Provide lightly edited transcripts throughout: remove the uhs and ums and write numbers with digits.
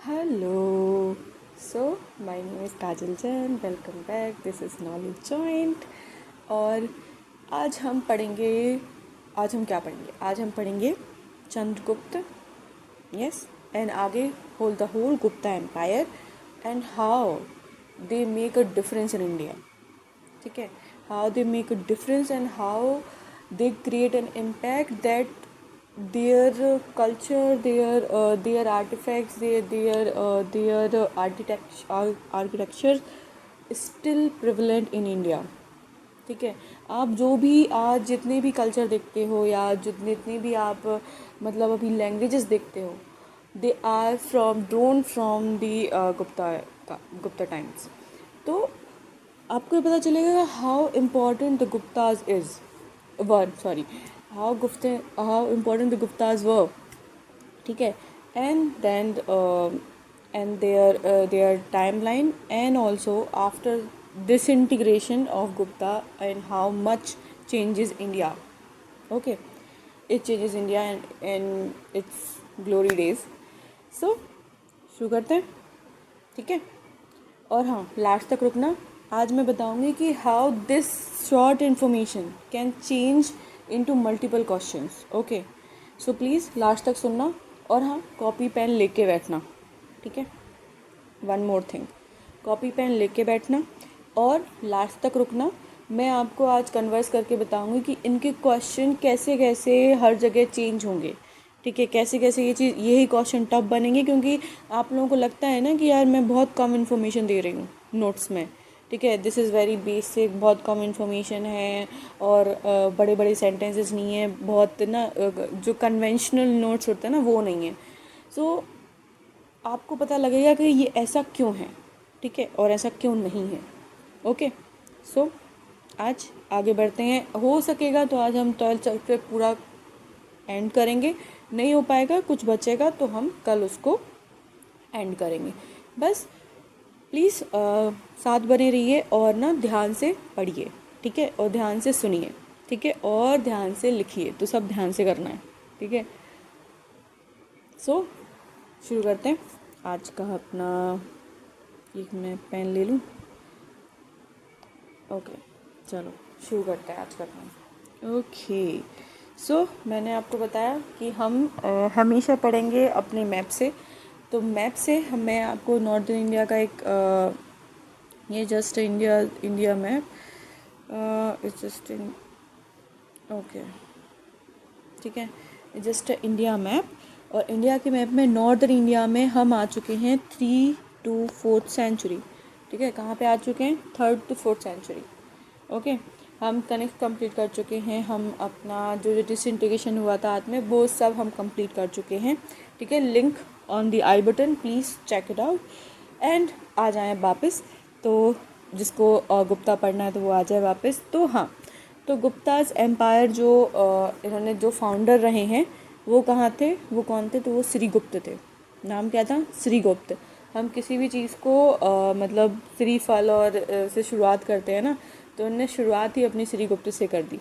Hello. My name is Kajal Jain. Welcome back. This is Knowledge Joint. और आज हम क्या पढ़ेंगे? आज हम पढ़ेंगे चंद्रगुप्त, yes, and आगे whole Gupta Empire and how they make a difference in India. ठीक है, how they make a difference and how they create an impact that their culture, their artifacts, their architecture is still prevalent in India. ठीक है, आप जो भी आज जितने भी कल्चर देखते हो या जितने भी आप मतलब अभी लैंग्वेजेस देखते हो, they are drawn from the Gupta times. तो आपको ये पता चलेगा how important the Guptas is were sorry how important the Guptas were. ठीक है, and then and their timeline, and also after disintegration of Gupta and how much changes India. Okay, it changes India and its glory days. So शुरू करते हैं. ठीक है, और हाँ, last तक रुकना. आज मैं बताऊंगी कि how this short information can change into multiple questions. Okay, so please last तक सुनना. और हाँ, कॉपी पेन लेके बैठना. ठीक है, one more thing, copy pen लेके बैठना और लास्ट तक रुकना. मैं आपको आज कन्वर्स करके बताऊंगी कि इनके क्वेश्चन कैसे कैसे हर जगह चेंज होंगे. ठीक है, कैसे कैसे यही क्वेश्चन टफ बनेंगे, क्योंकि आप लोगों को लगता है ना कि यार मैं बहुत कम इन्फॉर्मेशन दे रही हूँ नोट्स में. ठीक है, दिस इज़ वेरी बेसिक, बहुत कम इन्फॉर्मेशन है और बड़े बड़े सेंटेंसेस नहीं है, बहुत ना जो कन्वेंशनल नोट्स होते हैं ना वो नहीं है. सो आपको पता लगेगा कि ये ऐसा क्यों है. ठीक है, और ऐसा क्यों नहीं है. ओके, सो आज आगे बढ़ते हैं. हो सकेगा तो आज हम 12th चैप्टर पूरा एंड करेंगे, नहीं हो पाएगा, कुछ बचेगा तो हम कल उसको एंड करेंगे. बस प्लीज़ साथ बने रहिए और ना ध्यान से पढ़िए. ठीक है, और ध्यान से सुनिए. ठीक है, और ध्यान से लिखिए. तो सब ध्यान से करना है. ठीक है, सो शुरू करते हैं आज का अपना. एक मैं पेन ले लूँ. ओके, चलो शुरू करते हैं आज का काम. ओके, सो मैंने आपको बताया कि हम हमेशा पढ़ेंगे अपने मैप से. तो मैप से मैं आपको नॉर्दर्न इंडिया का एक ये just India map it's just in okay. ठीक है, जस्ट इंडिया मैप. और इंडिया के मैप में नॉर्दर्न इंडिया में हम आ चुके हैं 3 to 4th सेंचुरी. ठीक है, कहाँ पे आ चुके हैं? 3rd to 4th century. Okay, हम कनेक्ट कंप्लीट कर चुके हैं. हम अपना जो डिसइंटीग्रेशन हुआ था आज में वो सब हम कंप्लीट कर चुके हैं. ठीक है, link on the I button, please check it out and आ जाएँ वापस. तो जिसको गुप्ता पढ़ना है तो वो आ जाए वापस. तो हाँ, तो गुप्ताज एम्पायर जो इन्होंने जो फाउंडर रहे हैं वो कहाँ थे, वो कौन थे? तो वो श्रीगुप्त थे. नाम क्या था? श्रीगुप्त. हम किसी भी चीज़ को मतलब श्रीफल और से शुरुआत करते हैं ना, तो उन्होंने शुरुआत ही अपनी श्रीगुप्त से कर दी.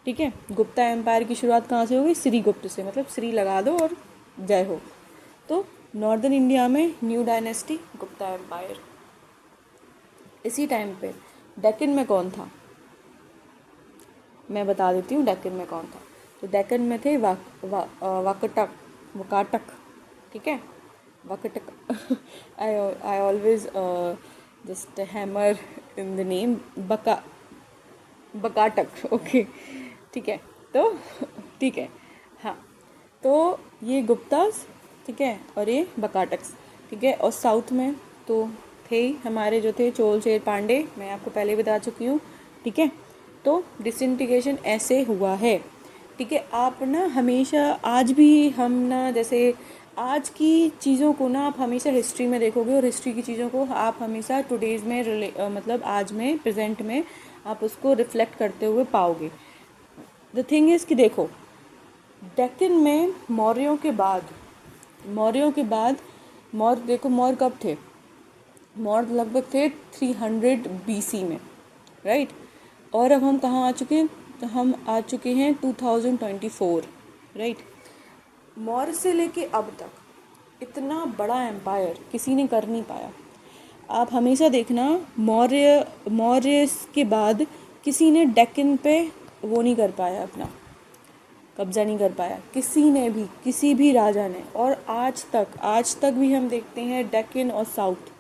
ठीक है, गुप्ता एम्पायर की शुरुआत कहाँ से हो गई? श्रीगुप्त से. मतलब श्री लगा दो और जय हो. तो नॉर्दर्न इंडिया में न्यू डायनेस्टी, गुप्ता एम्पायर. इसी टाइम पे डेक्कन में कौन था मैं बता देती हूँ. डेक्कन में कौन था? तो डेक्कन में थे वकाटक. ठीक है, Vakataka. I always just hammer in the name Bakataka. Okay, ठीक है, तो ठीक है, हाँ, तो ये गुप्तास. ठीक है, और ये बकाटक्स. ठीक है, और साउथ में तो थे ही हमारे जो थे चोल चेर पांडे, मैं आपको पहले बता चुकी हूँ. ठीक है, तो डिसइंटीग्रेशन ऐसे हुआ है. ठीक है, आप ना हमेशा आज भी हम ना जैसे आज की चीज़ों को ना आप हमेशा हिस्ट्री में देखोगे और हिस्ट्री की चीज़ों को आप हमेशा टुडेज़ में मतलब आज में प्रेजेंट में आप उसको रिफ्लेक्ट करते हुए पाओगे. द थिंग इज़ कि देखो, डेक्कन में मौर्यों के बाद देखो मौर्य कब थे? मौर्य लगभग थे 300 BC में, राइट. और अब हम कहाँ आ चुके हैं? तो हम आ चुके हैं 2024, राइट. मौर्य से लेके अब तक इतना बड़ा एम्पायर किसी ने कर नहीं पाया। आप हमेशा देखना, मौर्य के बाद किसी ने डेक्कन पे वो नहीं कर पाया, अपना कब्जा नहीं कर पाया, किसी ने भी, किसी भी राजा ने। और आज तक भी हम देखते हैं डेक्कन और साउथ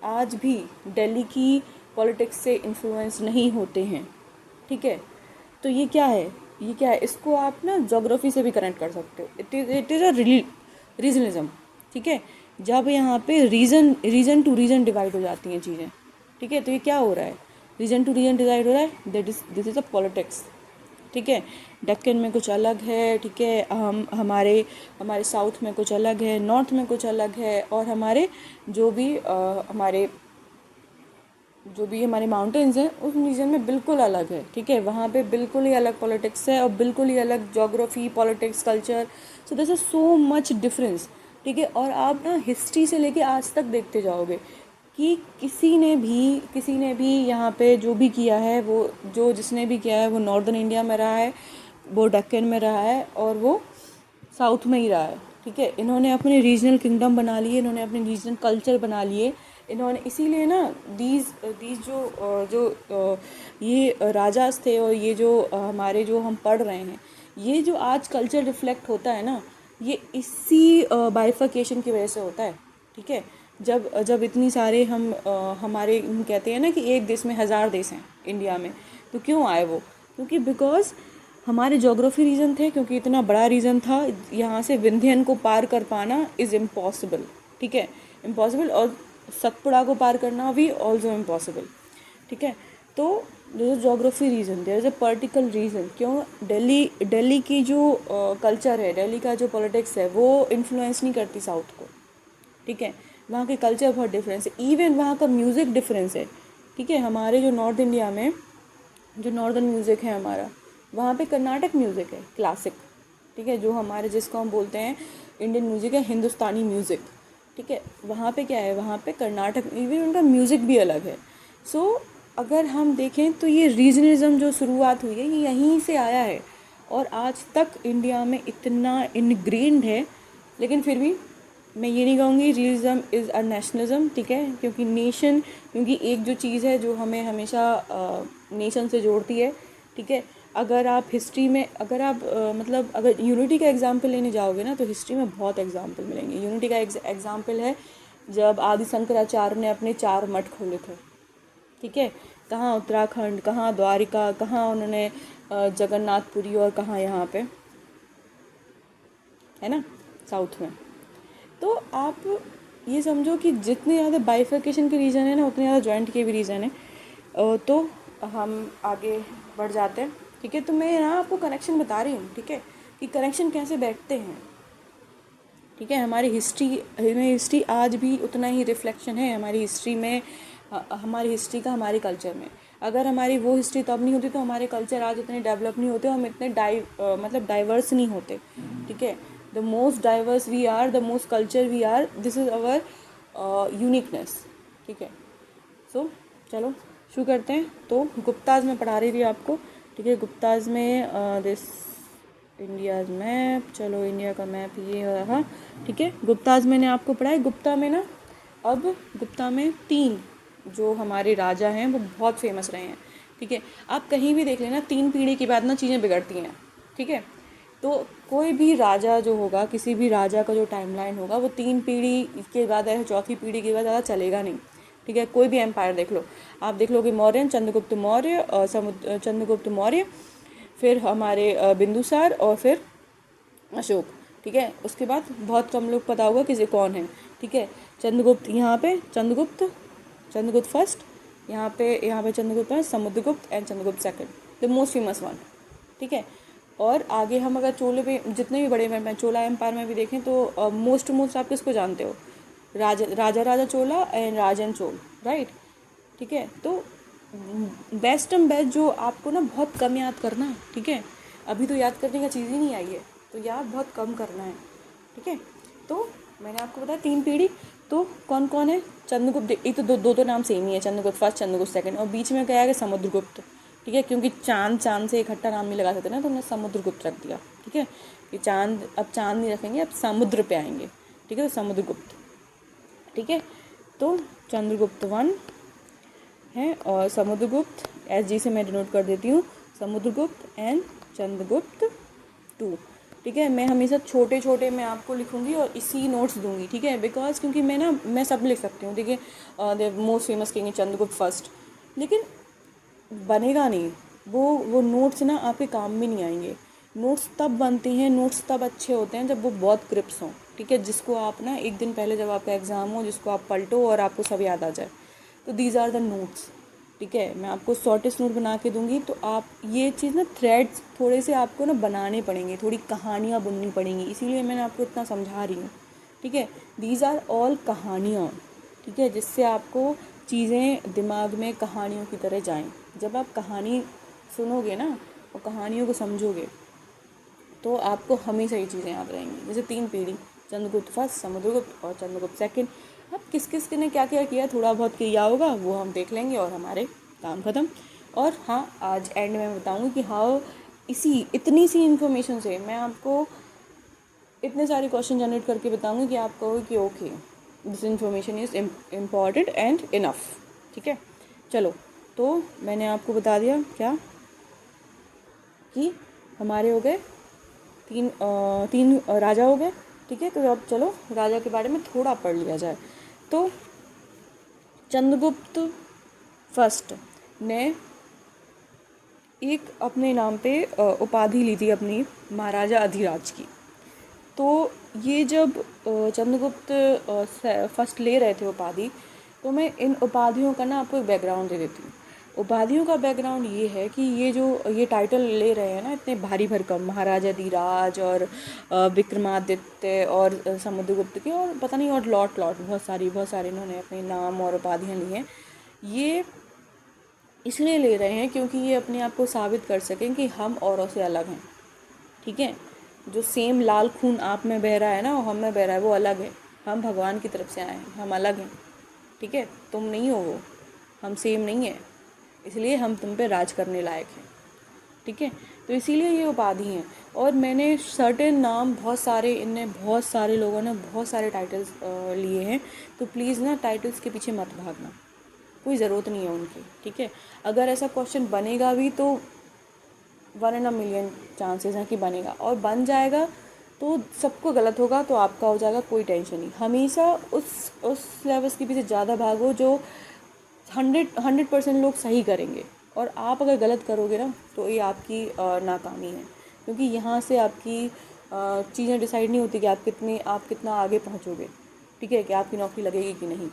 आज भी दिल्ली की पॉलिटिक्स से इन्फ्लुएंस नहीं होते हैं। ठीक है, तो ये क्या है, ये क्या है, इसको आप ना ज्योग्राफी से भी कनेक्ट कर सकते हो। It is a regionalism. ठीक है, जब यहाँ पे रीजन टू रीजन डिवाइड हो जाती हैं चीज़ें। ठीक है, तो ये क्या हो रहा है, रीजन टू रीजन डिवाइड हो रहा है, दिस इज़ अ पॉलिटिक्स। ठीक है, दक्कन में कुछ अलग है। ठीक है, हम हमारे साउथ में कुछ अलग है, नॉर्थ में कुछ अलग है, और हमारे जो भी हमारे माउंटेन्स हैं उस रीजन में बिल्कुल अलग है। ठीक है, वहाँ पे बिल्कुल ही अलग पॉलिटिक्स है और बिल्कुल ही अलग geography, politics, culture. So this is so much difference. ठीक है, और आप ना हिस्ट्री से लेके आज तक देखते जाओगे कि किसी ने भी यहाँ पे जो भी किया है, वो जिसने भी किया है वो नॉर्दर्न इंडिया में रहा है, वो दक्कन में रहा है, और वो साउथ में ही रहा है। ठीक है, इन्होंने अपने रीजनल किंगडम बना लिए, इन्होंने अपने रीजनल कल्चर बना लिए, इन्होंने इसीलिए ना दीज ये राजास थे, और ये जो हमारे जो हम पढ़ रहे हैं, ये जो आज कल्चर रिफ्लेक्ट होता है ना, ये इसी बाइफर्केशन की वजह से होता है। ठीक है, जब इतनी सारे हम कहते हैं ना कि एक देश में 1000 देश हैं इंडिया में, तो क्यों आए वो, क्योंकि बिकॉज हमारे जोग्राफी रीजन थे, क्योंकि इतना बड़ा रीजन था, यहाँ से विंध्यन को पार कर पाना इज़ इम्पॉसिबल। ठीक है, इम्पॉसिबल, और सतपुड़ा को पार करना भी ऑल्सो इम्पॉसिबल। ठीक है, तो there is geography region, there is a particular reason क्यों दिल्ली की जो कल्चर है, दिल्ली का जो पॉलिटिक्स है, वो इन्फ्लुएंस नहीं करती साउथ को। ठीक है, वहाँ के कल्चर बहुत डिफरेंस है, इवन वहाँ का म्यूज़िक डिफरेंस है। ठीक है, हमारे जो नॉर्थ इंडिया में जो नॉर्दर्न म्यूज़िक है हमारा, वहाँ पे कर्नाटक म्यूज़िक है, क्लासिक। ठीक है, जो हमारे जिसको हम बोलते हैं इंडियन म्यूज़िक है, हिंदुस्तानी म्यूज़िक। ठीक है, वहाँ पे क्या है, वहाँ पे कर्नाटक, इवन उनका म्यूज़िक भी अलग है। सो अगर हम देखें तो ये रीजनलिज्म जो शुरुआत हुई है, ये यहीं से आया है, और आज तक इंडिया में इतना इनग्रेन्ड है। लेकिन फिर भी मैं ये नहीं कहूँगी रीजनलिज्म इज़ अ नेशनलिज्म। ठीक है, क्योंकि एक जो चीज़ है जो हमें हमेशा नेशन से जोड़ती है। ठीक है, अगर आप हिस्ट्री में अगर यूनिटी का एग्जाम्पल लेने जाओगे ना, तो हिस्ट्री में बहुत एग्जाम्पल मिलेंगे। यूनिटी का एग्जाम्पल है जब आदि शंकराचार्य ने अपने 4 मठ खोले थे। ठीक है, कहाँ उत्तराखंड, कहाँ द्वारिका, कहाँ उन्होंने जगन्नाथपुरी, और कहाँ यहाँ पे है ना साउथ में। तो आप ये समझो कि जितने ज़्यादा बाइफर्केशन के रीज़न है ना, उतने ज़्यादा जॉइंट के भी रीज़न है। तो हम आगे बढ़ जाते हैं। ठीक है, तो मैं ना आपको कनेक्शन बता रही हूँ। ठीक है, कि कनेक्शन कैसे बैठते हैं। ठीक है, हमारी हिस्ट्री आज भी उतना ही रिफ्लेक्शन है हमारी हिस्ट्री में, हमारी हिस्ट्री का हमारे कल्चर में। अगर हमारी वो हिस्ट्री तब नहीं होती तो हमारे कल्चर आज इतने डेवलप नहीं होते, हम इतने डाइवर्स नहीं होते। ठीक है, the most diverse we are, the most culture we are, this is our uniqueness. ठीक है, सो चलो शुरू करते हैं। तो गुप्ताज में पढ़ा रही थी आपको। ठीक है, गुप्ताज में दिस इंडियाज मैप, चलो इंडिया का मैप ये रहा। ठीक है, गुप्ताज मैंने आपको पढ़ा है। गुप्ता में 3 जो हमारे राजा हैं वो बहुत फेमस रहे हैं। ठीक है, आप कहीं भी देख लेना, 3 पीढ़ी के बाद ना चीज़ें बिगड़ती हैं। ठीक है, तो कोई भी राजा जो होगा, किसी भी राजा का जो टाइमलाइन होगा, वो 3 पीढ़ी के बाद या 4थी पीढ़ी के बाद ज़्यादा चलेगा नहीं। ठीक है, कोई भी एम्पायर देख लो, आप देख लो कि मौर्य, चंद्रगुप्त मौर्य, फिर हमारे बिंदुसार, और फिर अशोक। ठीक है, उसके बाद बहुत कम लोग पता होगा कि कौन है। ठीक है, चंद्रगुप्त, यहाँ पे चंद्रगुप्त फर्स्ट, यहाँ पे Chandragupta first, Samudragupta and Chandragupta second, the most famous one. ठीक है, और आगे हम अगर चोले पे जितने भी बड़े चोला एम्पायर में भी देखें तो मोस्ट आप किसको जानते हो, राजा चोला एंड राजन चोल, राइट। ठीक है, तो बेस्ट जो आपको ना बहुत कम याद करना है। ठीक है, अभी तो याद करने का चीज़ ही नहीं आई है, तो याद बहुत कम करना है। ठीक है, तो मैंने आपको बताया 3 पीढ़ी, तो कौन कौन है, चंद्रगुप्त, एक तो दो नाम सेम ही है, चंद्रगुप्त फर्स्ट, चंद्रगुप्त सेकंड, और बीच में क्या है कि समुद्रगुप्त। ठीक है, क्योंकि चांद से इकट्ठा नाम नहीं लगा सकते ना, तो हमने समुद्रगुप्त रख दिया। ठीक है, कि अब चांद नहीं रखेंगे, अब समुद्र पे आएंगे। ठीक है, तो समुद्रगुप्त, ठीक है। तो चंद्रगुप्त 1 है और समुद्रगुप्त SG से मैं डिनोट कर देती हूँ, समुद्रगुप्त एंड चंद्रगुप्त 2, ठीक है। मैं हमेशा छोटे छोटे मैं आपको लिखूंगी और इसी नोट्स दूंगी, ठीक है, बिकॉज क्योंकि मैं सब लिख सकती हूँ, देखिए द मोस्ट फेमस किंग है चंद्रगुप्त फर्स्ट, लेकिन बनेगा नहीं, वो नोट्स ना आपके काम में नहीं आएंगे। नोट्स तब बनते हैं, नोट्स तब अच्छे होते हैं जब वो बहुत क्रिप्स हों, ठीक है, जिसको आप ना एक दिन पहले जब आपका एग्ज़ाम हो जिसको आप पलटो और आपको सब याद आ जाए, तो दीज आर द नोट्स, ठीक है। मैं आपको शॉर्टेस्ट नोट बना के दूंगी, तो आप ये चीज़ ना थ्रेड्स थोड़े से आपको ना बनाने पड़ेंगे, थोड़ी कहानियाँ बुननी पड़ेंगी, इसीलिए मैंने आपको इतना समझा रही हूँ, ठीक है। दीज आर ऑल कहानियाँ, ठीक है, जिससे आपको चीज़ें दिमाग में कहानियों की तरह जाएं। जब आप कहानी सुनोगे ना और कहानियों को समझोगे तो आपको हमेशा ये चीज़ें याद रहेंगी। जैसे 3 पीढ़ी, चंद्रगुप्त फर्स्ट, समुद्रगुप्त और चंद्रगुप्त सेकंड। अब किस किस ने क्या क्या किया थोड़ा बहुत किया होगा वो हम देख लेंगे और हमारे काम ख़त्म। और हाँ, आज एंड में बताऊँगी कि हाँ इतनी सी इन्फॉर्मेशन से मैं आपको इतने सारे क्वेश्चन जनरेट करके बताऊँगी कि आप कहोगे कि okay this information is important and enough, ठीक है। चलो, तो मैंने आपको बता दिया क्या कि हमारे हो गए तीन राजा हो गए, ठीक है। तो अब चलो राजा के बारे में थोड़ा पढ़ लिया जाए। तो चंद्रगुप्त फर्स्ट ने एक अपने नाम पे उपाधि ली थी अपनी, महाराजा अधिराज की। तो ये जब चंद्रगुप्त फर्स्ट ले रहे थे उपाधि, तो मैं इन उपाधियों का ना आपको एक बैकग्राउंड दे देती हूँ। उपाधियों का बैकग्राउंड ये है कि ये टाइटल ले रहे हैं ना इतने भारी भरकम, महाराजा धीराज और विक्रमादित्य और समुद्रगुप्त के और पता नहीं और लॉट बहुत सारे इन्होंने अपने नाम और उपाधियाँ ली हैं। ये इसलिए ले रहे हैं क्योंकि ये अपने आप को साबित कर सकें कि हम औरों से अलग हैं, ठीक है। जो सेम लाल खून आप में बह रहा है ना और हम में बह रहा है, वो अलग है। हम भगवान की तरफ से आए हैं, हम अलग हैं, ठीक है। तुम नहीं हो वो, हम सेम नहीं है, इसलिए हम तुम पे राज करने लायक हैं, ठीक है। तो इसीलिए ये उपाधि हैं। और मैंने सर्टेन नाम बहुत सारे लोगों ने बहुत सारे टाइटल्स लिए हैं, तो प्लीज़ ना टाइटल्स के पीछे मत भागना, कोई ज़रूरत नहीं है उनकी, ठीक है। अगर ऐसा क्वेश्चन बनेगा भी तो 1 in a million चांसेस हैं कि बनेगा, और बन जाएगा तो सबको गलत होगा तो आपका हो जाएगा, कोई टेंशन नहीं। हमेशा उस सिलेबस के पीछे ज़्यादा भागो जो 100% लोग सही करेंगे, और आप अगर गलत करोगे ना तो ये आपकी नाकामी है, क्योंकि यहाँ से आपकी चीज़ें डिसाइड नहीं होती कि आप कितना आगे पहुँचोगे, ठीक है, कि आपकी नौकरी लगेगी कि नहीं।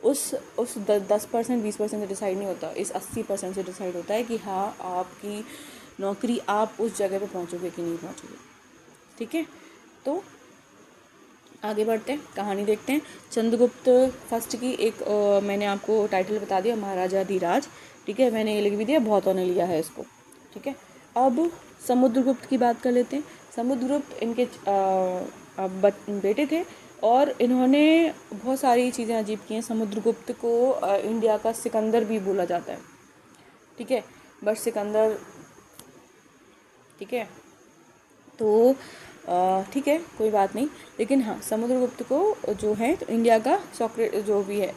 उस 10% 20% से डिसाइड नहीं होता, इस 80% से डिसाइड होता है कि हाँ आपकी नौकरी, आप उस जगह पे पहुँचोगे कि नहीं पहुँचोगे, ठीक है। तो आगे बढ़ते हैं, कहानी देखते हैं। चंद्रगुप्त फर्स्ट की एक मैंने आपको टाइटल बता दिया, महाराजा धीराज, ठीक है, मैंने ये लिख भी दिया, बहुतों ने लिया है इसको, ठीक है। अब समुद्रगुप्त की बात कर लेते हैं। समुद्रगुप्त इनके बेटे थे और इन्होंने बहुत सारी चीज़ें अजीब की हैं। समुद्रगुप्त को इंडिया का सिकंदर भी बोला जाता है, ठीक है, बट सिकंदर, ठीक है, तो ठीक है कोई बात नहीं, लेकिन हाँ समुद्रगुप्त को जो है तो इंडिया का सॉक्रेट जो भी है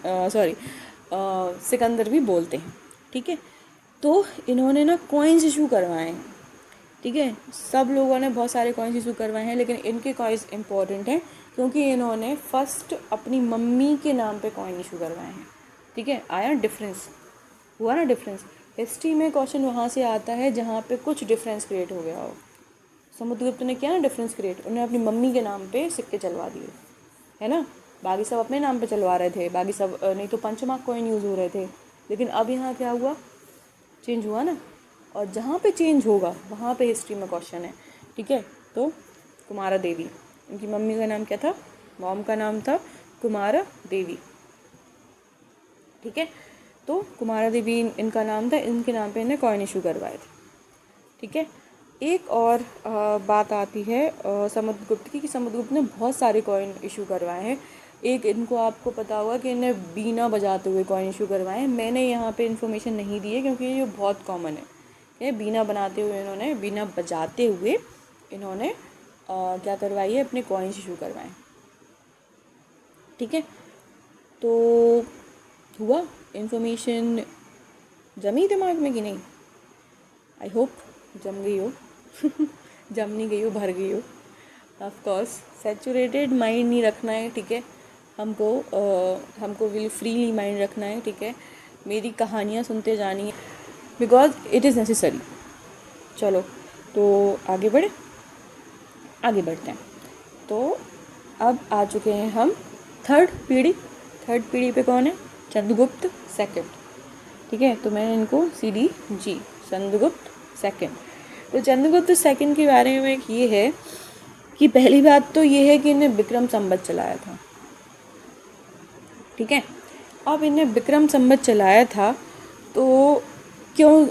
सिकंदर भी बोलते हैं, ठीक है। तो इन्होंने ना कॉइन्स इशू करवाए हैं, ठीक है, सब लोगों ने बहुत सारे कॉइन्स इशू करवाए हैं, लेकिन इनके कॉइन्स इंपॉर्टेंट हैं क्योंकि इन्होंने फर्स्ट अपनी मम्मी के नाम पे कॉइन इशू करवाए हैं, ठीक है। आया डिफरेंस, हुआ ना डिफरेंस। हिस्ट्री में क्वेश्चन वहाँ से आता है जहाँ पे कुछ डिफरेंस क्रिएट हो गया हो। समुद्रगुप्त ने किया ना डिफरेंस क्रिएट, उन्होंने अपनी मम्मी के नाम पे सिक्के चलवा दिए, है ना। बाकी सब अपने नाम पे चलवा रहे थे, बाकी सब नहीं तो पंचमार्क कॉइन यूज़ हो रहे थे, लेकिन अब यहाँ क्या हुआ, चेंज हुआ ना। और जहाँ पे चेंज होगा वहाँ पे हिस्ट्री में क्वेश्चन है, ठीक है। तो कुमारा देवी, उनकी मम्मी का नाम क्या था, मॉम का नाम था कुमारा देवी, ठीक है। तो कुमारा देवी इनका नाम था, इनके नाम पे इन्हें कॉइन इशू करवाए थे, ठीक है। एक और बात आती है समुद्रगुप्त की, कि समुद्रगुप्त ने बहुत सारे कॉइन इशू करवाए हैं। एक इनको आपको पता होगा कि इन्हें बीना बजाते हुए कॉइन इशू करवाए हैं। मैंने यहाँ पे इन्फॉर्मेशन नहीं दी है क्योंकि ये बहुत कॉमन है, बीना बनाते हुए इन्होंने, बीना बजाते हुए इन्होंने क्या करवाई है, अपने कॉइन्स इशू करवाए, ठीक है, तो हुआ इन्फॉर्मेशन जमी दिमाग में कि नहीं? आई होप जम गई हो जम नहीं गई हो, भर गई हो। ऑफ कोर्स सैचुरेटेड माइंड नहीं रखना है, ठीक है, हमको विल फ्रीली माइंड रखना है, ठीक है। मेरी कहानियाँ सुनते जानी है बिकॉज इट इज़ नेसेसरी। चलो तो आगे बढ़ते हैं। तो अब आ चुके हैं हम थर्ड पीढ़ी पे कौन है? चंद्रगुप्त सेकंड, ठीक है। तो मैंने इनको CDG, चंद्रगुप्त सेकंड। तो चंद्रगुप्त सेकंड के बारे में ये है कि पहली बात तो ये है कि इन्हें विक्रम संवत चलाया था, ठीक है। अब इन्हें विक्रम संवत चलाया था तो क्यों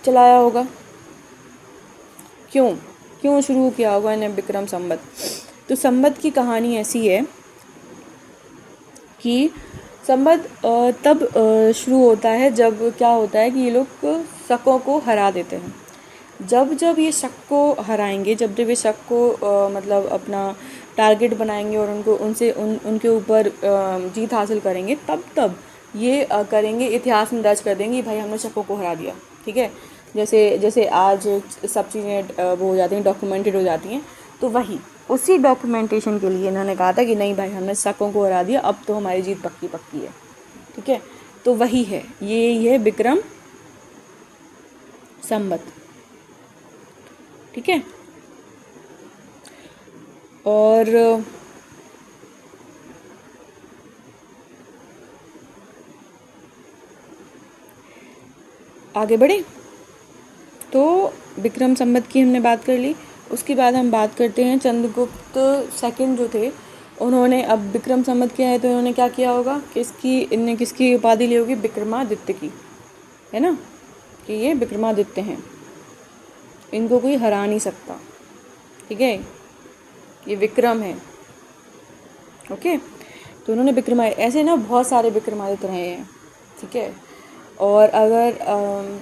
चलाया होगा, क्यों शुरू किया होगा इन्हें विक्रम संवत? तो संवत की कहानी ऐसी है कि संवत तब शुरू होता है जब क्या होता है कि ये लोग शकों को हरा देते हैं। जब ये शक को हराएंगे, जब ये शक को मतलब अपना टारगेट बनाएंगे और उनके ऊपर जीत हासिल करेंगे, तब ये करेंगे, इतिहास में दर्ज कर देंगे भाई हमने शकों को हरा दिया, ठीक है। जैसे आज सब चीज़ें वो हो जाती हैं, डॉक्यूमेंटेड हो जाती हैं। तो वही उसी डॉक्यूमेंटेशन के लिए इन्होंने कहा था कि नहीं भाई हमने शकों को हरा दिया, अब तो हमारी जीत पक्की है, ठीक है। तो वही है, ये विक्रम संवत, ठीक है। और आगे बढ़े तो विक्रम संवत की हमने बात कर ली। उसके बाद हम बात करते हैं चंद्रगुप्त सेकंड जो थे, उन्होंने अब विक्रम संवत किया है तो इन्होंने क्या किया होगा, इनने किसकी उपाधि ली होगी? विक्रमादित्य की, है ना, कि ये विक्रमादित्य हैं, इनको कोई हरा नहीं सकता, ठीक है, ये विक्रम है, ओके। तो उन्होंने ऐसे ना बहुत सारे विक्रमादित्य रहे हैं, ठीक है। और अगर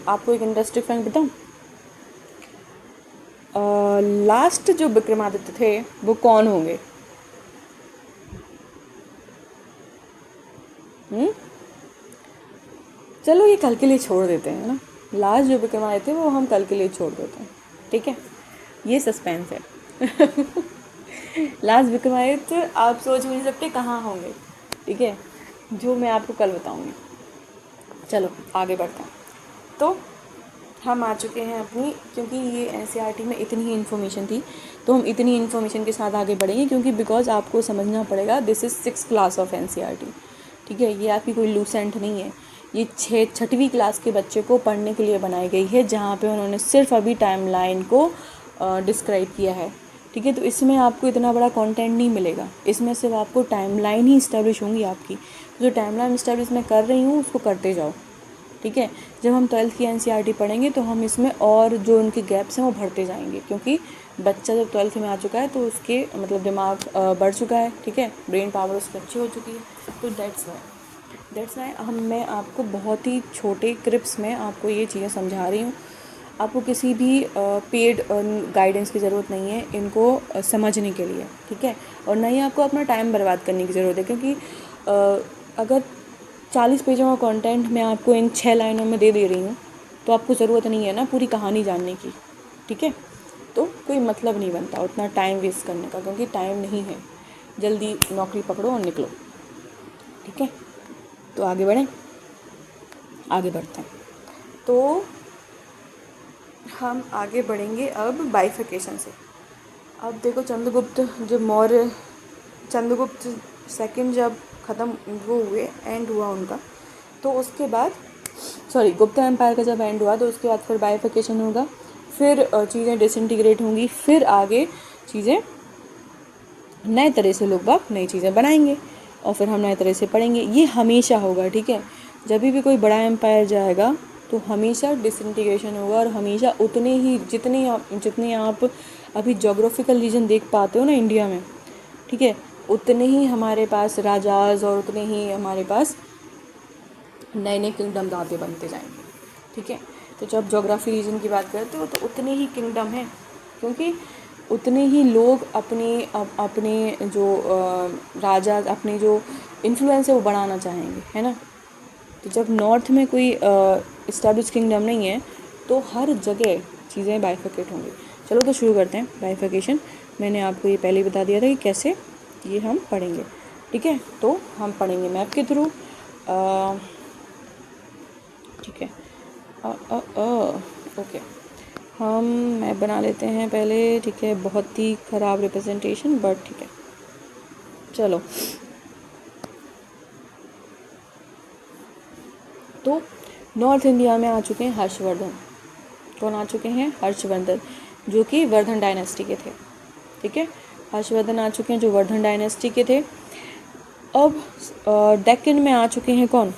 आपको एक इंटरेस्टिंग फैक्ट बताऊं, लास्ट जो विक्रमादित्य थे वो कौन होंगे? चलो ये कल के लिए छोड़ देते हैं ना, लास्ट जो विक्रमादित्य थे वो हम कल के लिए छोड़ देते हैं, ठीक है, ये सस्पेंस है लास्ट विक्रमादित्य आप सोच भी नहीं सकते कहाँ होंगे, ठीक है, जो मैं आपको कल बताऊंगी। चलो आगे बढ़ते हैं। तो हम आ चुके हैं अपनी, क्योंकि ये NCERT में इतनी ही इन्फॉर्मेशन थी तो हम इतनी इन्फॉर्मेशन के साथ आगे बढ़ेंगे, क्योंकि बिकॉज आपको समझना पड़ेगा this is 6th class of NCERT, ठीक है। ये आपकी कोई लूसेंट नहीं है, ये 6वीं क्लास के बच्चे को पढ़ने के लिए बनाई गई है, जहाँ पे उन्होंने सिर्फ अभी टाइमलाइन को डिस्क्राइब किया है, ठीक है। तो इसमें आपको इतना बड़ा कंटेंट नहीं मिलेगा, इसमें सिर्फ आपको टाइमलाइन ही इस्टेब्लिश होंगी आपकी। जो टाइमलाइन इस्टेब्लिश मैं कर रही हूँ उसको करते जाओ, ठीक है। जब हम 12th की NCERT पढ़ेंगे तो हम इसमें और जो उनके गैप्स हैं वो भरते जाएंगे, क्योंकि बच्चा जब 12th में आ चुका है तो उसके मतलब दिमाग बढ़ चुका है, ठीक है, ब्रेन पावर उसकी अच्छी हो चुकी है। तो दैट्स वाई मैं आपको बहुत ही छोटे क्लिप्स में आपको ये चीज़ें समझा रही हूँ। आपको किसी भी पेड गाइडेंस की ज़रूरत नहीं है इनको समझने के लिए, ठीक है। और ना ही आपको अपना टाइम बर्बाद करने की ज़रूरत है, क्योंकि अगर 40 पेजों का कंटेंट मैं आपको इन 6 लाइनों में दे रही हूँ तो आपको ज़रूरत नहीं है ना पूरी कहानी जानने की, ठीक है। तो कोई मतलब नहीं बनता उतना टाइम वेस्ट करने का, क्योंकि टाइम नहीं है, जल्दी नौकरी पकड़ो और निकलो, ठीक है। तो आगे बढ़ते हैं। तो हम आगे बढ़ेंगे अब बाइफिकेशन से। अब देखो चंद्रगुप्त सेकंड जब ख़त्म वो हुए, एंड हुआ उनका, तो उसके बाद गुप्ता एम्पायर का जब एंड हुआ तो उसके बाद फिर बाइफिकेशन होगा, फिर चीज़ें डिसइंटीग्रेट होंगी, फिर आगे चीज़ें नए तरह से लोग बाग नई चीज़ें बनाएंगे और फिर हम नए तरह से पढ़ेंगे। ये हमेशा होगा, ठीक है। जब भी कोई बड़ा एम्पायर जाएगा तो हमेशा डिसइंटीग्रेशन होगा, और हमेशा उतने ही जितने आप अभी जोग्राफिकल रीजन देख पाते हो ना इंडिया में, ठीक है, उतने ही हमारे पास राजाज और उतने ही हमारे पास नए नए किंगडम आगे बनते जाएंगे, ठीक है। तो जब जोग्राफी रीजन की बात करते हो तो उतने ही किंगडम हैं, क्योंकि उतने ही लोग अपने जो राजा, अपने जो इन्फ्लुएंस है वो बढ़ाना चाहेंगे, है ना। तो जब नॉर्थ में कोई इस्टेब्लिश किंगडम नहीं है तो हर जगह चीज़ें बाइफरकेट होंगी। चलो तो शुरू करते हैं बाइफरकेशन। मैंने आपको ये पहले ही बता दिया था कि कैसे ये हम पढ़ेंगे, ठीक है। तो हम पढ़ेंगे मैप के थ्रू, ठीक है। ओके, हम मैप बना लेते हैं पहले, ठीक है। बहुत ही ख़राब रिप्रेजेंटेशन, बट ठीक है, चलो। तो नॉर्थ इंडिया में आ चुके हैं हर्षवर्धन। कौन आ चुके हैं? हर्षवर्धन, जो कि वर्धन डायनेस्टी के थे, ठीक है। हर्षवर्धन आ चुके हैं जो वर्धन डायनेस्टी के थे। अब डेक्कन में आ चुके हैं कौन?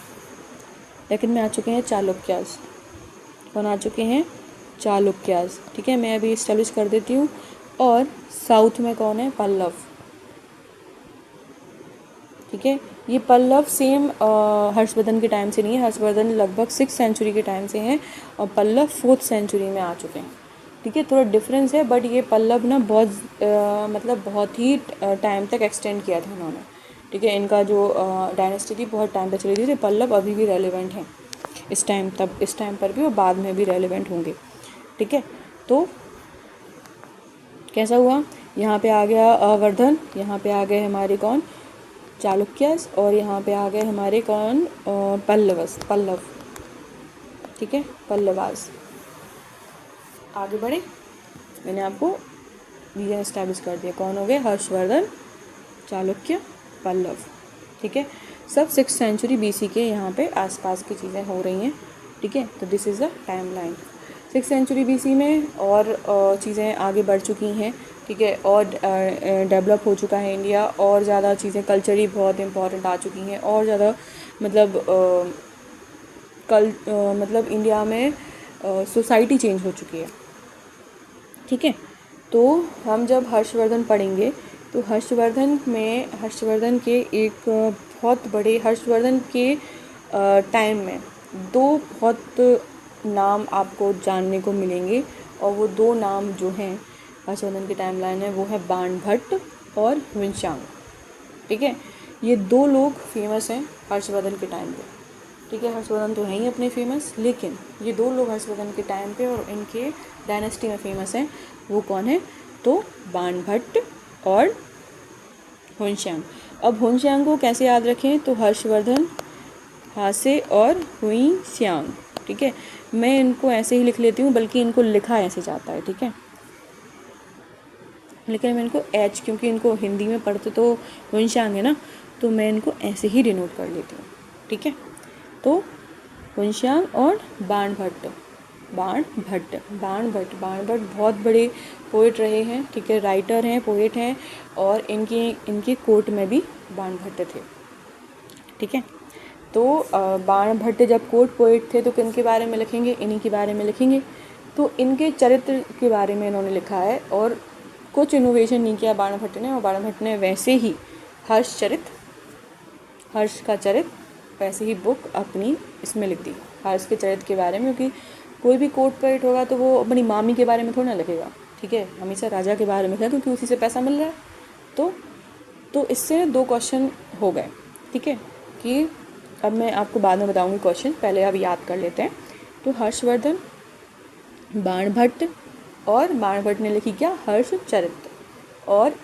डेक्कन में आ चुके हैं चालुक्यास। कौन आ चुके हैं? चालुक्यास, ठीक है। मैं अभी इस्टेब्लिश कर देती हूँ। और साउथ में कौन है? पल्लव, ठीक है। ये पल्लव सेम हर्षवर्धन के टाइम से नहीं है। हर्षवर्धन लगभग 6th सेंचुरी के टाइम से हैं और पल्लव 4th सेंचुरी में आ चुके हैं, ठीक है। थोड़ा डिफरेंस है, बट ये पल्लव ना मतलब बहुत ही टाइम तक एक्सटेंड किया था उन्होंने, ठीक है। इनका जो डायनेस्टी थी बहुत टाइम तक चली थी। तो पल्लव अभी भी रेलिवेंट हैं इस टाइम पर भी, और बाद में भी रेलिवेंट होंगे, ठीक है। तो कैसा हुआ? यहाँ पे आ गया वर्धन, यहाँ पे आ गए हमारे कौन? चालुक्यस, और यहाँ पे आ गए हमारे कौन? पल्लव, ठीक है, पल्लवास। आगे बढ़े, मैंने आपको रीजन एस्टैब्लिश कर दिया। कौन हो गए? हर्षवर्धन, चालुक्य, पल्लव, ठीक है। सब 6th सेंचुरी BC के यहाँ पे आसपास की चीज़ें हो रही हैं, ठीक है। तो this is the timeline. 6th century BC में और चीज़ें आगे बढ़ चुकी हैं, ठीक है। और डेवलप हो चुका है इंडिया, और ज़्यादा चीज़ें कल्चरली बहुत इम्पॉर्टेंट आ चुकी हैं, और ज़्यादा मतलब मतलब इंडिया में सोसाइटी चेंज हो चुकी है, ठीक है। तो हम जब हर्षवर्धन पढ़ेंगे तो हर्षवर्धन के एक बहुत बड़े, हर्षवर्धन के टाइम में 2 बहुत नाम आपको जानने को मिलेंगे, और वो 2 नाम जो हैं हर्षवर्धन की टाइमलाइन है वो है बाणभट्ट और ह्वेनसांग, ठीक है। ये 2 लोग फेमस हैं हर्षवर्धन के टाइम पे, ठीक है। हर्षवर्धन तो है ही अपने फेमस, लेकिन ये 2 लोग हर्षवर्धन के टाइम पे और इनके डायनेस्टी में फेमस हैं। वो कौन है? तो बाणभट्ट और ह्वेनसांग। अब ह्वेनसांग को कैसे याद रखें? तो हर्षवर्धन, हासे और ह्वेनसांग, ठीक है। मैं इनको ऐसे ही लिख लेती हूँ, बल्कि इनको लिखा ऐसे जाता है, ठीक है। लेकिन मैं इनको एच, क्योंकि इनको हिंदी में पढ़ते तो ह्वेनसांग है ना, तो मैं इनको ऐसे ही डिनोट कर लेती हूँ, ठीक है। तो ह्वेनसांग और बाणभट्ट बहुत बड़े पोइट रहे हैं, ठीक है। राइटर हैं, पोइट हैं, और इनके कोर्ट में भी बाणभट्ट थे, ठीक है। तो बाणभट्ट जब कोर्ट पोइट थे तो किन के बारे में लिखेंगे? इन्हीं के बारे में लिखेंगे। तो इनके चरित्र के बारे में इन्होंने लिखा है, और कुछ इनोवेशन नहीं किया बाणभट्ट ने, और बाणभट्ट ने वैसे ही हर्ष का चरित्र वैसे ही बुक अपनी इसमें लिख दी, हर्ष के चरित्र के बारे में। क्योंकि कोई भी कोर्ट पोइट होगा तो वो अपनी मामी के बारे में थोड़ा ना लिखेगा, ठीक है। हमेशा राजा के बारे में लिखेगा, क्योंकि उसी से पैसा मिल रहा है। तो इससे 2 क्वेश्चन हो गए, ठीक है। कि अब मैं आपको बाद में बताऊंगी क्वेश्चन, पहले अब याद कर लेते हैं। तो हर्षवर्धन, बाणभट्ट, और बाणभट्ट ने लिखी क्या? हर्ष चरित्र। और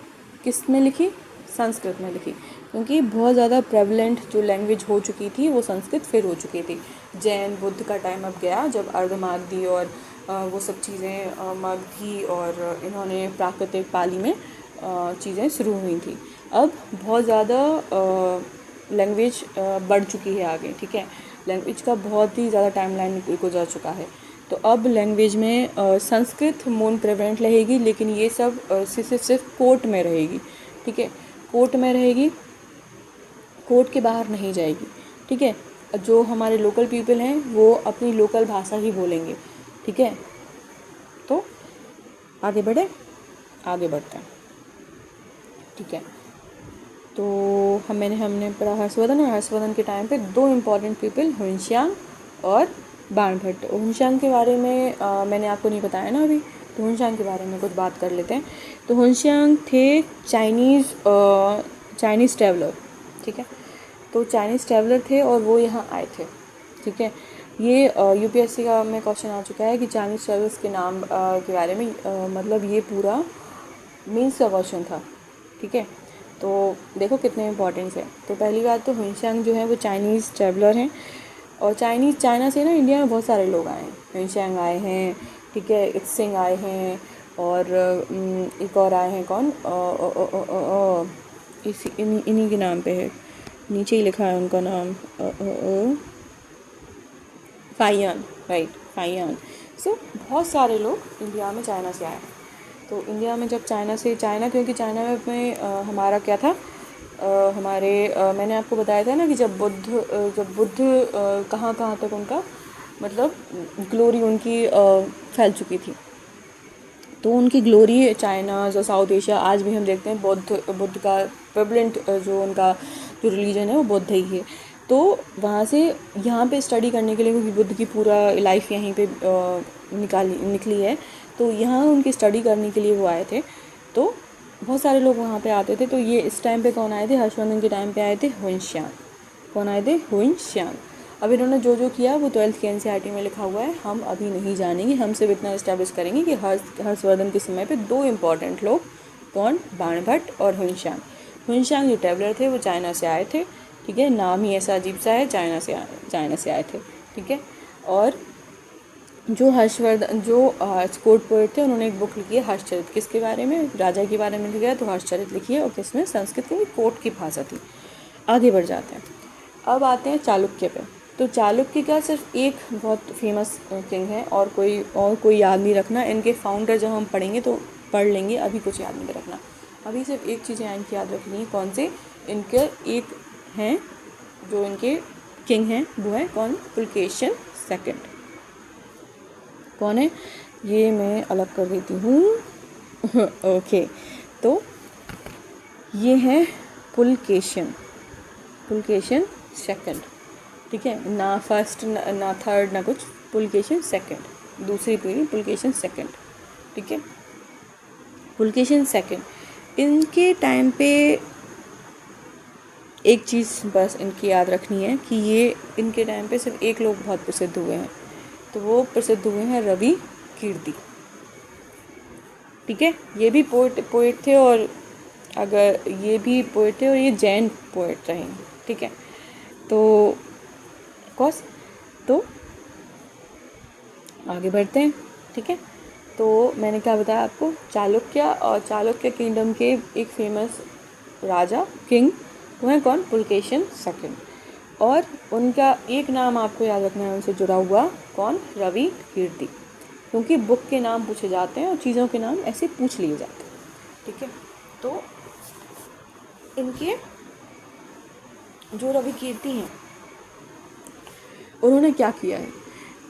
किस में लिखी? संस्कृत में लिखी, क्योंकि बहुत ज़्यादा प्रेवलेंट जो लैंग्वेज हो चुकी थी वो संस्कृत फिर हो चुकी थी। जैन बुद्ध का टाइम अब गया, जब अर्धमागधी और वो सब चीज़ें मगधी और इन्होंने प्राकृतिक पाली में चीज़ें शुरू हुई थी। अब बहुत ज़्यादा लैंग्वेज बढ़ चुकी है आगे, ठीक है। लैंग्वेज का बहुत ही ज़्यादा टाइमलाइन गुजर चुका है। तो अब लैंग्वेज में संस्कृत मोन प्रेवेलेंट रहेगी, लेकिन ये सब सिर्फ कोर्ट में रहेगी, ठीक है। कोर्ट में रहेगी, कोर्ट के बाहर नहीं जाएगी, ठीक है। जो हमारे लोकल पीपल हैं वो अपनी लोकल भाषा ही बोलेंगे, ठीक है। तो आगे बढ़ते हैं, ठीक है। तो हमने पढ़ा हर्षवर्धन, और हर्षवर्धन के टाइम पे 2 इम्पॉर्टेंट पीपल, ह्वेनसांग और बाणभट्ट। ह्वेनसांग के बारे में मैंने आपको नहीं बताया ना अभी, तो हुनशांग के बारे में कुछ बात कर लेते हैं। तो हुनशांग थे चाइनीज़ ट्रैवलर, ठीक है। तो चाइनीज़ ट्रैवलर थे और वो यहाँ आए थे, ठीक है। ये यूपीएससी का में क्वेश्चन आ चुका है कि चाइनीज़ ट्रैवलर्स के नाम के बारे में, मतलब ये पूरा मीन्स का क्वेश्चन था, ठीक है। तो देखो कितने इम्पोर्टेंस है। तो पहली बात तो हुनशांग जो है वो चाइनीज़ ट्रैवलर हैं, और चाइना से ना इंडिया में बहुत सारे लोग आए हैं। हुनशांग आए हैं, ठीक है, इत्सिंग आए हैं, और एक और आए हैं, कौन, इन्हीं के नाम पे है, नीचे ही लिखा है उनका नाम, फाइयान, राइट, फाइयान। सो बहुत सारे लोग इंडिया में चाइना से आए। तो इंडिया में जब चाइना क्योंकि चाइना में हमारा क्या था, मैंने आपको बताया था ना कि जब बुद्ध कहाँ तक उनका मतलब ग्लोरी उनकी फैल चुकी थी। तो उनकी ग्लोरी चाइना और साउथ एशिया आज भी हम देखते हैं, बुद्ध का प्रेवलेंट जो उनका जो रिलीजन है वो बुद्ध ही है। तो वहाँ से यहाँ पे स्टडी करने के लिए, क्योंकि बुद्ध की पूरा लाइफ यहीं पे निकली है, तो यहाँ उनकी स्टडी करने के लिए वो आए थे। तो बहुत सारे लोग वहाँ पे आते थे। तो ये इस टाइम पे कौन आए थे, हर्षवर्धन के टाइम पे आए थे हुनशांग। कौन आए थे, हुनशांग। अब इन्होंने जो किया वो 12th के एनसीईआरटी में लिखा हुआ है, हम अभी नहीं जानेंगे। हम सिर्फ इतना इस्टेब्लिश करेंगे कि हर्षवर्धन के समय पे 2 इम्पॉर्टेंट लोग, कौन, बाणभट्ट और हुनशांग। हुनशांग जो ट्रैवलर थे वो चाइना से आए थे, ठीक है, नाम ही ऐसा अजीब सा है, चाइना से आए थे, ठीक है। और जो हर्षवर्धन जो कोर्ट पोएट थे, उन्होंने एक बुक लिखी है हर्षचरित। किसके बारे में, राजा के बारे में लिखा है, तो हर्षचरित लिखी है, और किसमें, संस्कृत की कोर्ट की भाषा थी। आगे बढ़ जाते हैं, अब आते हैं चालुक्य पे। तो चालुक्य का सिर्फ एक बहुत फेमस किंग है, और कोई याद नहीं रखना। इनके फाउंडर जब हम पढ़ेंगे तो पढ़ लेंगे, अभी कुछ याद नहीं रखना। अभी सिर्फ एक चीज़ें इनकी याद रखनी है, कौन से, इनके एक हैं जो इनके किंग हैं, वो है कौन, पुलकेशिन सेकंड। कौन है, ये मैं अलग कर देती हूँ ओके। तो ये है पुलकेशिन सेकंड, ठीक है, ना फर्स्ट ना थर्ड ना कुछ, पुलकेशिन सेकंड, दूसरी पीढ़ी पुलकेशिन सेकंड, ठीक है। पुलकेशिन सेकंड, इनके टाइम पे एक चीज़ बस इनकी याद रखनी है कि ये इनके टाइम पे सिर्फ एक लोग बहुत प्रसिद्ध हुए हैं, तो वो प्रसिद्ध हुए हैं रवि कीर्ति, ठीक है। ये भी पोएट थे, और अगर ये भी पोएट थे और ये जैन पोएट रहे, ठीक है। तो कॉस तो आगे बढ़ते हैं, ठीक है। तो मैंने क्या बताया आपको, चालुक्य किंगडम के एक फेमस राजा किंग वो हैं कौन, पुलकेशिन सेकंड। और उनका एक नाम आपको याद रखना है उनसे जुड़ा हुआ, कौन, रवि कीर्ति, क्योंकि बुक के नाम पूछे जाते हैं और चीज़ों के नाम ऐसे पूछ लिए जाते हैं, ठीक है। तो इनके जो रवि कीर्ति हैं उन्होंने क्या किया है,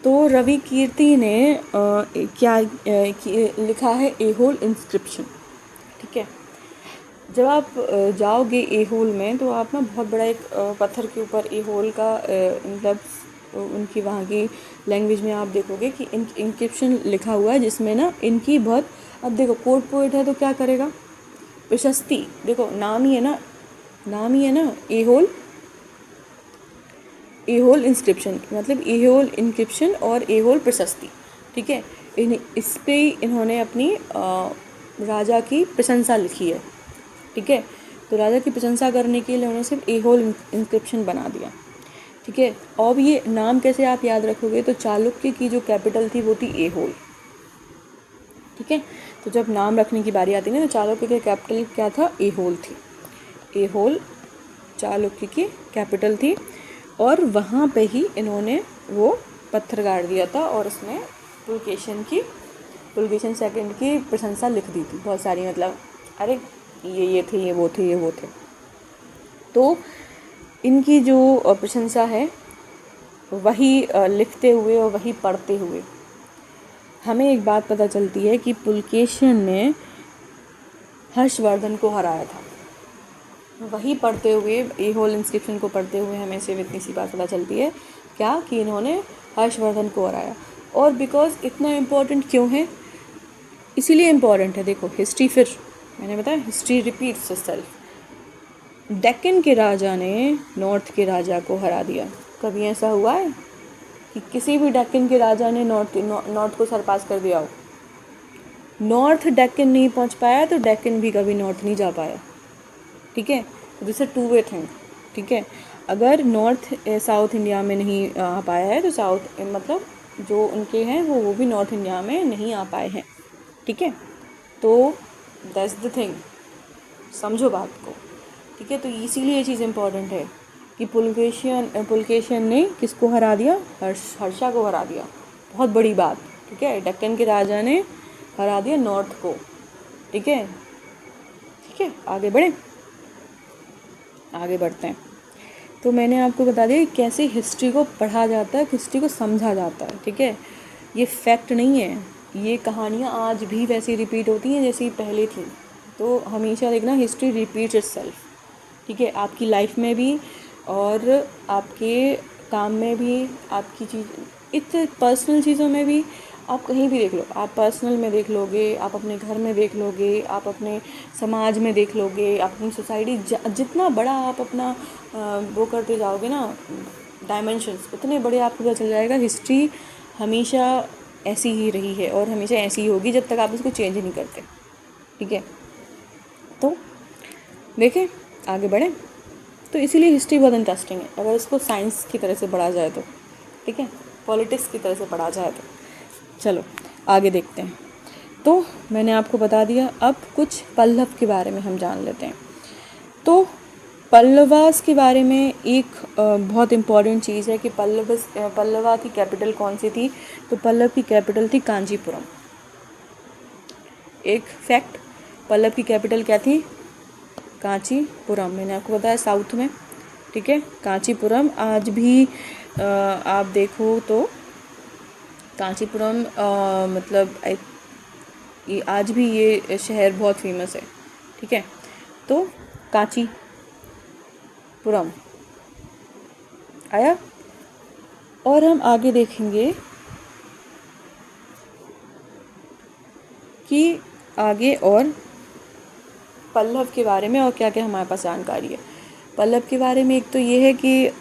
तो रवि कीर्ति ने क्या लिखा है, एहोल इंस्क्रिप्शन, ठीक है। जब आप जाओगे एहोल में, तो आप ना बहुत बड़ा एक पत्थर के ऊपर एहोल का मतलब उनकी वहाँ की लैंग्वेज में आप देखोगे कि इंक्रिप्शन लिखा हुआ है, जिसमें ना इनकी बहुत, अब देखो कोर्ट पोएट है तो क्या करेगा, प्रशस्ति, देखो नाम ही है ना एहोल इंस्क्रिप्शन, मतलब एहोल इंक्रिप्शन और एहोल प्रशस्ति, ठीक है। इस पे इन्होंने अपनी राजा की प्रशंसा लिखी है, ठीक है। तो राजा की प्रशंसा करने के लिए उन्होंने सिर्फ एहोल इंस्क्रिप्शन बना दिया, ठीक है। और ये नाम कैसे आप याद रखोगे, तो चालुक्य की जो कैपिटल थी वो थी एहोल, ठीक है। तो जब नाम रखने की बारी आती है ना, तो चालुक्य की कैपिटल क्या था, एहोल थी। एहोल चालुक्य की कैपिटल थी, और वहाँ पे ही इन्होंने वो पत्थर गाड़ दिया था, और उसमें पुलकेशिन सेकंड की प्रशंसा लिख दी थी बहुत सारी, मतलब अरे ये थे, ये वो थे। तो इनकी जो प्रशंसा है वही लिखते हुए और वही पढ़ते हुए हमें एक बात पता चलती है कि पुलकेशिन ने हर्षवर्धन को हराया था। वही पढ़ते हुए, एहोल इंस्क्रिप्शन को पढ़ते हुए हमें सिर्फ इतनी सी बात पता चलती है, क्या, कि इन्होंने हर्षवर्धन को हराया। और बिकॉज इतना इम्पोर्टेंट क्यों है, इसीलिए इम्पॉर्टेंट है। देखो हिस्ट्री, फिर मैंने बताया हिस्ट्री रिपीट्स इटसेल्फ। डेक्कन के राजा ने नॉर्थ के राजा को हरा दिया। कभी ऐसा हुआ है कि किसी भी डेक्कन के राजा ने नॉर्थ को सरपास कर दिया हो? नॉर्थ डेक्कन नहीं पहुंच पाया तो डेक्कन भी कभी नॉर्थ नहीं जा पाया। ठीक है, this is two way thing. ठीक है, अगर नॉर्थ साउथ इंडिया में नहीं आ पाया है तो साउथ मतलब जो उनके हैं वो भी नॉर्थ इंडिया में नहीं आ पाए हैं। ठीक है, तो दैट्स द थिंग, समझो बात को। ठीक है, तो इसीलिए ये चीज़ इम्पॉर्टेंट है कि पुलकेशियन ने किसको हरा दिया? हर्षा को हरा दिया। बहुत बड़ी बात। ठीक है, डेक्कन के राजा ने हरा दिया नॉर्थ को। ठीक है, ठीक है, आगे बढ़े, आगे बढ़ते हैं। तो मैंने आपको बता दिया कि कैसे हिस्ट्री को पढ़ा जाता है, हिस्ट्री को समझा जाता है। ठीक है, ये फैक्ट नहीं है, ये कहानियाँ आज भी वैसी रिपीट होती हैं जैसी पहले थी। तो हमेशा देखना हिस्ट्री रिपीट्स इटसेल्फ। ठीक है, आपकी लाइफ में भी और आपके काम में भी, आपकी इतने पर्सनल चीज़ों में भी, आप कहीं भी देख लो, आप पर्सनल में देख लोगे, आप अपने घर में देख लोगे, आप अपने समाज में देख लोगे, आप अपनी सोसाइटी, जितना बड़ा आप अपना वो करते जाओगे ना डायमेंशंस, उतने बड़े आपको पता चल जाएगा हिस्ट्री हमेशा ऐसी ही रही है और हमेशा ऐसी ही होगी जब तक आप इसको चेंज नहीं करते। ठीक है, तो देखें, आगे बढ़ें। तो इसीलिए हिस्ट्री बहुत इंटरेस्टिंग है अगर इसको साइंस की तरह से पढ़ा जाए तो। ठीक है, पॉलिटिक्स की तरह से पढ़ा जाए तो। चलो आगे देखते हैं। तो मैंने आपको बता दिया, अब कुछ पल्लव के बारे में हम जान लेते हैं। तो पल्लवास के बारे में एक बहुत इम्पॉर्टेंट चीज़ है कि पल्लवा की कैपिटल कौन सी थी? तो पल्लव की कैपिटल थी कांचीपुरम। एक फैक्ट, पल्लव की कैपिटल क्या थी? कांचीपुरम। मैंने आपको बताया साउथ में। ठीक है, कांचीपुरम आज भी आप देखो तो कांचीपुरम मतलब आज भी ये शहर बहुत फेमस है। ठीक है, तो कांचीपुरम आया। और हम आगे देखेंगे कि आगे और पल्लव के बारे में और क्या क्या हमारे पास जानकारी है। पल्लव के बारे में एक तो ये है कि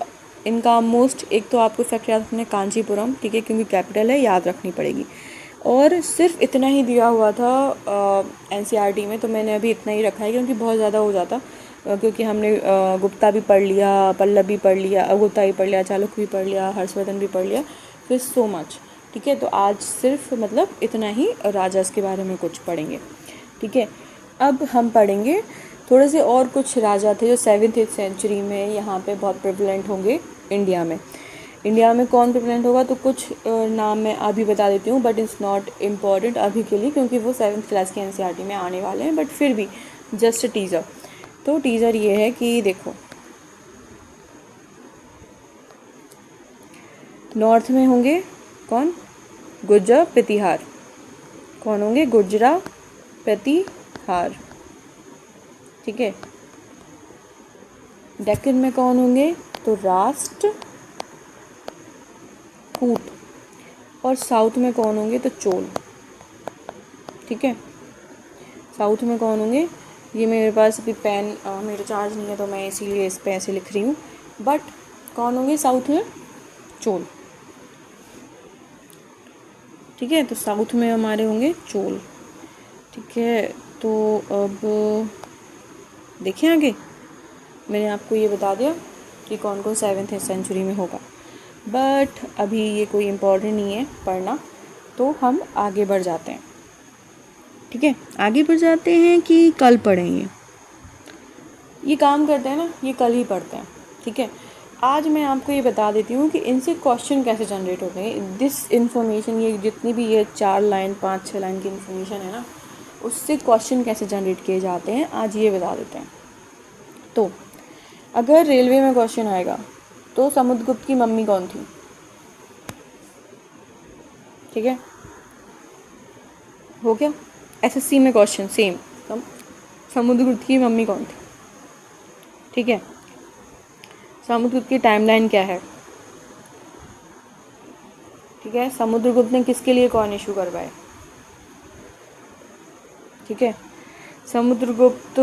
इनका मोस्ट, एक तो आपको फैक्ट याद रखना है कांचीपुरम। ठीक है, क्योंकि कैपिटल है, याद रखनी पड़ेगी। और सिर्फ इतना ही दिया हुआ था एनसीईआरटी में, तो मैंने अभी इतना ही रखा है क्योंकि बहुत ज़्यादा हो जाता, क्योंकि हमने गुप्ता भी पढ़ लिया, पल्लव भी पढ़ लिया, गुप्ता भी पढ़ लिया, चालुक्य भी पढ़ लिया, हर्षवर्धन भी पढ़ लिया, फिर सो मच। ठीक है, तो आज सिर्फ मतलब इतना ही राजास के बारे में कुछ पढ़ेंगे। ठीक है, अब हम पढ़ेंगे थोड़े से और कुछ राजा थे जो 7th-8th सेंचुरी में यहाँ पे बहुत प्रेवलेंट होंगे इंडिया में। इंडिया में कौन प्रेवलेंट होगा? तो कुछ नाम मैं अभी बता देती हूँ, बट इट्स नॉट इम्पॉर्टेंट अभी के लिए क्योंकि वो 7th क्लास की एनसीईआरटी में आने वाले हैं, बट फिर भी जस्ट टीज़र। तो टीज़र ये है कि देखो, नॉर्थ में होंगे कौन? गुर्जर प्रतिहार। कौन होंगे? गुर्जरा प्रतिहार। ठीक है, डेक्कन में कौन होंगे? तो राष्ट्रकूट। और साउथ में कौन होंगे? तो चोल। ठीक है, साउथ में कौन होंगे? ये मेरे पास अभी पेन मेरा चार्ज नहीं है तो मैं इसीलिए इस पे ऐसे लिख रही हूँ, बट कौन होंगे साउथ में? चोल। ठीक है, तो साउथ में हमारे होंगे चोल। ठीक है, तो अब देखें आगे, मैंने आपको ये बता दिया कि कौन कौन 7th सेंचुरी में होगा, बट अभी ये कोई इम्पोर्टेंट नहीं है पढ़ना, तो हम आगे बढ़ जाते हैं। ठीक है, आगे बढ़ जाते हैं कि कल पढ़ेंगे, ये काम करते हैं ना, ये कल ही पढ़ते हैं। ठीक है, आज मैं आपको ये बता देती हूँ कि इनसे क्वेश्चन कैसे जनरेट होते हैं। दिस इन्फॉर्मेशन, ये जितनी भी ये 4 लाइन 5-6 लाइन की इन्फॉर्मेशन है ना, उससे क्वेश्चन कैसे जनरेट किए जाते हैं आज ये बता देते हैं। तो अगर रेलवे में क्वेश्चन आएगा तो समुद्रगुप्त की मम्मी कौन थी? ठीक है, हो गया। एसएससी में क्वेश्चन सेम, समुद्रगुप्त की मम्मी कौन थी? ठीक है, समुद्रगुप्त की टाइमलाइन क्या है? ठीक है, समुद्रगुप्त ने किसके लिए कॉइन इशू करवाए? ठीक है। समुद्रगुप्त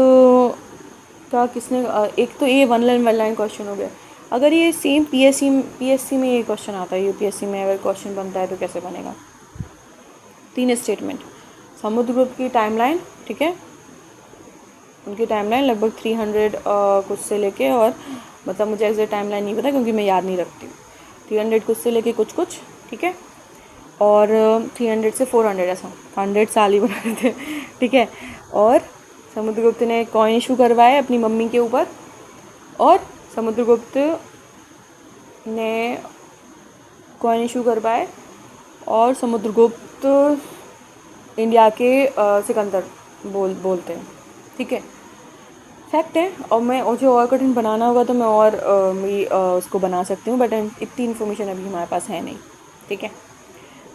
का किसने एक तो ये वन लाइन क्वेश्चन हो गया। अगर ये सेम पीएससी में ये क्वेश्चन आता है, यूपीएससी में अगर क्वेश्चन बनता है तो कैसे बनेगा? 3 स्टेटमेंट, समुद्रगुप्त की टाइमलाइन, ठीक है, उनकी टाइमलाइन लगभग 300 कुछ से लेके, और मतलब मुझे एग्जैक्ट टाइमलाइन नहीं पता क्योंकि मैं याद नहीं रखती हूँ। 300 कुछ से लेके कुछ, ठीक है, और 300 से 400 ऐसा 100 साल ही बनाए थे, ठीक है। और समुद्रगुप्त ने कॉइन इशू करवाए अपनी मम्मी के ऊपर, और समुद्रगुप्त ने कॉइन इशू करवाए, और समुद्रगुप्त इंडिया के सिकंदर बोलते हैं, ठीक है, फैक्ट है। और मैं मुझे और कठिन बनाना होगा तो मैं और उसको बना सकती हूँ, बट इतनी इन्फॉर्मेशन अभी हमारे पास है नहीं, ठीक है,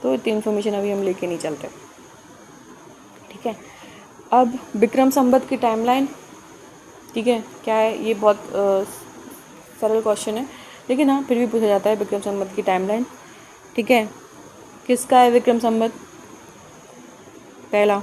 तो इतनी इन्फॉर्मेशन अभी हम लेके नहीं चलते, ठीक है। अब विक्रम संवत की टाइमलाइन, ठीक है, क्या है ये? बहुत सरल क्वेश्चन है, लेकिन हाँ फिर भी पूछा जाता है विक्रम संवत की टाइमलाइन, ठीक है। किसका है विक्रम संवत? पहला,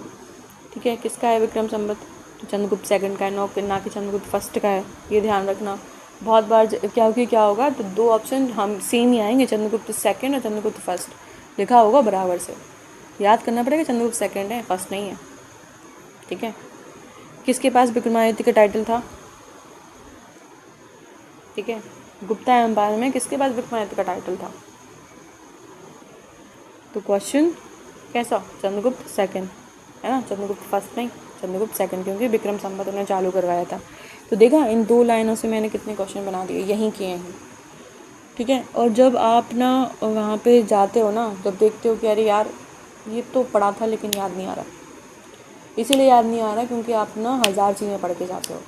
ठीक है, किसका है विक्रम संवत? तो चंद्रगुप्त सेकंड का है, ना कि चंद्रगुप्त फर्स्ट का है, ये ध्यान रखना। बहुत बार क्या होगा, तो 2 ऑप्शन हम सेम ही आएंगे, चंद्रगुप्त सेकंड और चंद्रगुप्त फर्स्ट लिखा होगा बराबर से, याद करना पड़ेगा चंद्रगुप्त सेकंड है, फर्स्ट नहीं है, ठीक है। किसके पास विक्रमादित्य का टाइटल था? ठीक है, गुप्ता एम्पायर में किसके पास विक्रमादित्य का टाइटल था? तो क्वेश्चन कैसा? चंद्रगुप्त सेकंड, है ना, चंद्रगुप्त फर्स्ट नहीं, चंद्रगुप्त सेकंड, क्योंकि विक्रम संवत उन्होंने चालू करवाया था। तो देखा, इन 2 लाइनों से मैंने कितने क्वेश्चन बना दिए, यहीं किए हैं, ठीक है। और जब आप ना वहाँ पे जाते हो ना, जब देखते हो कि अरे यार ये तो पढ़ा था लेकिन याद नहीं आ रहा, इसीलिए याद नहीं आ रहा क्योंकि आप ना 1000 चीज़ें पढ़ के जाते हो,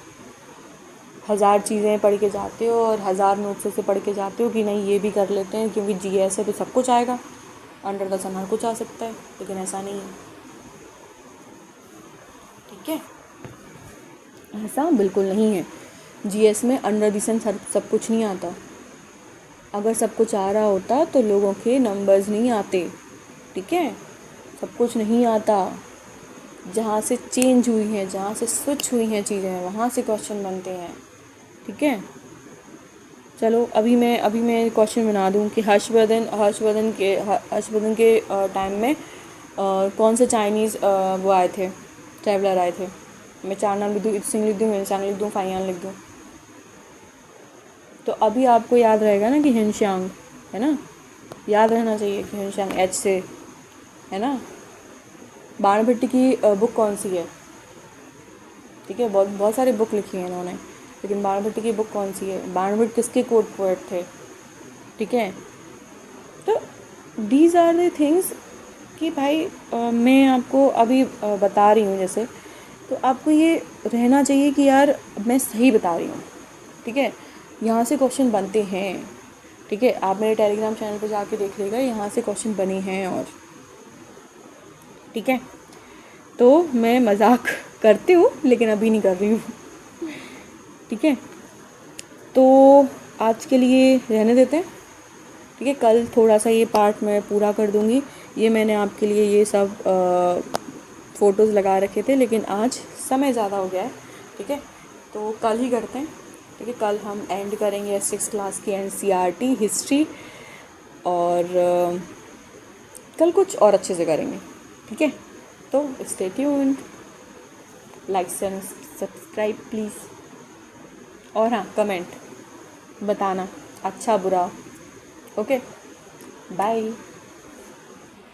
1000 चीज़ें पढ़ के जाते हो, और 1000 नोट्स से पढ़ के जाते हो कि नहीं ये भी कर लेते हैं क्योंकि जीएस है तो सब कुछ आएगा, अंडर द सन हर कुछ आ सकता है, लेकिन ऐसा नहीं है, ठीक है, ऐसा बिल्कुल नहीं है। जीएस में अंडर द सन सब कुछ नहीं आता। अगर सब कुछ आ रहा होता तो लोगों के नंबर्स नहीं आते, ठीक है, सब कुछ नहीं आता। जहाँ से चेंज हुई हैं, जहाँ से स्विच हुई हैं चीज़ें, वहाँ से क्वेश्चन बनते हैं, ठीक है। चलो अभी मैं क्वेश्चन बना दूँ कि हर्षवर्धन के टाइम में कौन से चाइनीज़ वो आए थे, ट्रैवलर आए थे। मैं 4 नाम लिख दूँ, सिंह लिख दूँ, हिंसांग लिख दूँ, फाइयान लिख दूँ। तो अभी आपको याद रहेगा ना कि हिनशांग, है ना, याद रहना चाहिए कि हिनशांग एच से, है ना। बाणभट्ट की बुक कौन सी है? ठीक है, बहुत सारी बुक लिखी है इन्होंने, लेकिन बाणभट्ट की बुक कौन सी है? बाणभट्ट किसके कोर्ट पोएट थे? ठीक है, तो दीज आर द थिंग्स कि भाई मैं आपको अभी बता रही हूँ जैसे, तो आपको ये रहना चाहिए कि यार मैं सही बता रही हूँ, ठीक है, यहाँ से क्वेश्चन बनते हैं, ठीक है। आप मेरे टेलीग्राम चैनल पर जाके देख लेगा, यहाँ से क्वेश्चन बने हैं, और ठीक है। तो मैं मजाक करती हूँ लेकिन अभी नहीं कर रही हूँ, ठीक है। तो आज के लिए रहने देते हैं, ठीक है। कल थोड़ा सा ये पार्ट मैं पूरा कर दूँगी। ये मैंने आपके लिए ये सब फ़ोटोज़ लगा रखे थे, लेकिन आज समय ज़्यादा हो गया है, ठीक है, तो कल ही करते हैं, ठीक है। कल हम एंड करेंगे 6th क्लास की एनसीईआरटी हिस्ट्री, और कल कुछ और अच्छे से करेंगे, ठीक है। तो stay tuned, like and subscribe please, और हाँ कमेंट बताना अच्छा बुरा, ओके, बाय।